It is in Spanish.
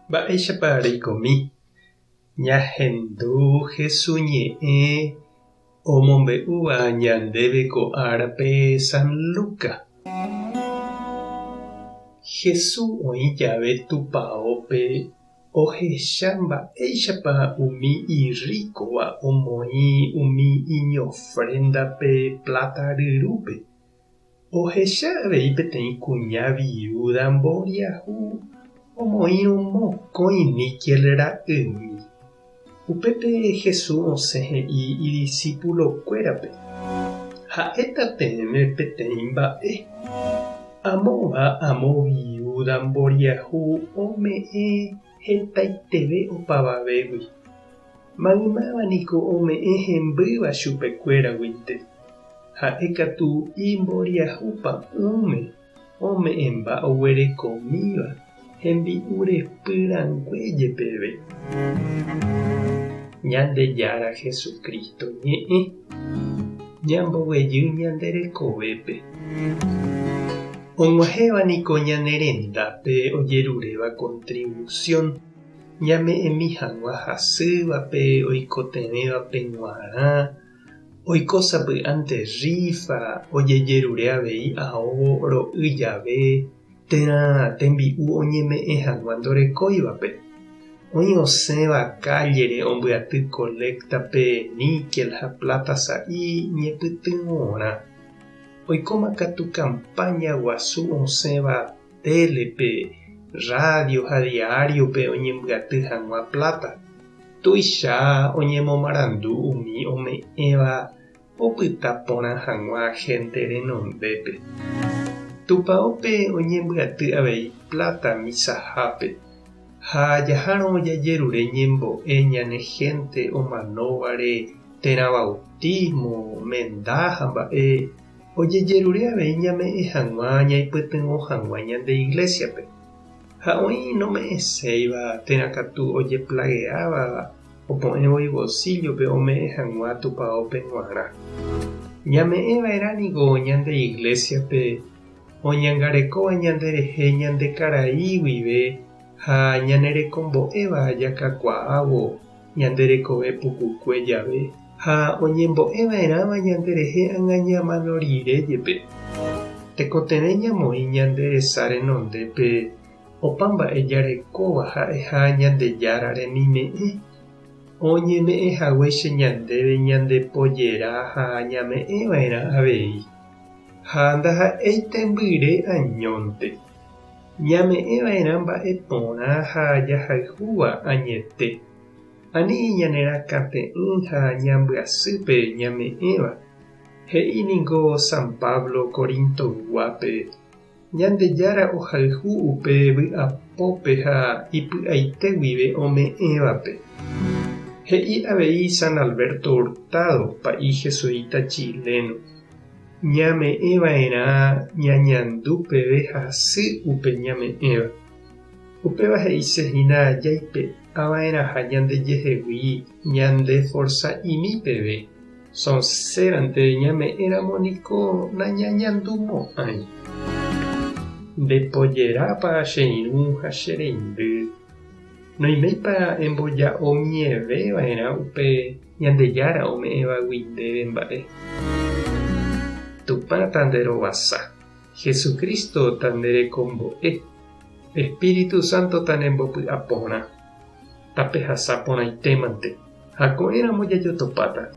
Mba'éichapa reikomi. Ñahendu hesuñe'ẽ omombe'úva ñandéve ko árape San Luka. Jesús oĩ jave tupãópe ohecha mba'éichapa umi iríkova omoĩ umi iñofrendape plata ryrúpe. Ohecha avei peteĩ kuña viuda mboriahu omoĩ mokõi níquel ra'ymi. Upépe Jesús osẽ he'i idiscípulokuérape: ha'étateme peteĩ mba'e. Amo viuda mboriahu ome'ẽ hetaiteve opavavégui. Maymávanniko ome'ẽ hembýva chupekuéraguinte. Ha'ékatu imboriahúpa ome'ẽmba oguerekomíva hembi'u repyranguéjepeve. Ñandejára Jesukristo ñe'ẽ ñamboguejy ñande rekovépe. Og̃uahẽvaniko ñane rendápe ojeruréva contribución ñame'ẽmi hag̃ua hasývape oikotevẽvape g̃uarã, oikosapy'ánte rifa, ojejerure avei aóvo ro'y jave térã tembi'u oñeme'ẽ hag̃ua ndorekóivape. Oĩ osẽva cállere ombyaty colectape níquel ha plata sa'i ñepytyvõrã. Oikóma katu campaña guasu osẽva télepe, radio ha diariope oñembyaty hag̃ua plata. Tuicha oñemomarandu umi ome'ẽva opyta porã hag̃ua gente renondépe. Tupãópe oñembyaty avei plata misahápe. Ha jahárõ jajerure ñembo'e ñane gente omanóvare térã bautismo, mendaha mba'e. Ojejerure avei ñame'ẽ hag̃ua ñaipytyvõ hag̃ua ñande iglesiape. Ha oĩ nome'ẽséiva térã katu ojeplagueáva opo'ẽvoi bolsillope ome'ẽ hag̃ua tupãópe g̃uarã. Ñame'ẽvaerániko ñande iglesiape oñangarekóva ñanderehe ñande karai guive ha ñanerekombo'éva jakakuaávo ñanderekove pukukue jave ha oñembo'eva'erãva ñanderehe agañamano riréjepe. Tekotevẽ ñamoĩ ñande resa renondépe opa mba'e jarekóva ha'eha Ñandejára remime'ẽ. Oñeme'ẽhaguéicha ñandéve ñandepojera ha ñame'ẽva'erã avei. Ha ndaha'éinte mbyre añónte. Ñame'ẽva'erã mba'e porã ha jahayhúva añete. Ani ñanerakãte'ỹ ha ñambyasýpe ñame'ẽva. He'íniko San Pablo Korintoguápe: Ñandejára ohayhu upe vy'apópe ha ipy'aite guive ome'ẽvape. He'i avei San Alberto Hurtado, pa'i jesuita chileno. Ñame'ẽva'erã ñañandúpeve hasy upe ñame'ẽva. Upéva he'isehína jaipe'ãva'erãha ñandejehegui ñande forsa'imípeve. Sonsérante ñame'ẽramoniko nañañandumo'ãi. Ndepojerápa che irũ ha che reindy. Noĩméipa emboja'omieveva'erã upe Ñandejára ome'ẽva guindéve mba'e. Tupã tanderovasa. Jesukristo tanderekombo'e. Espíritu Santo tanembopy'aporã. Tape hasa porãitémante. Ha ko'ẽramo jajotopáta.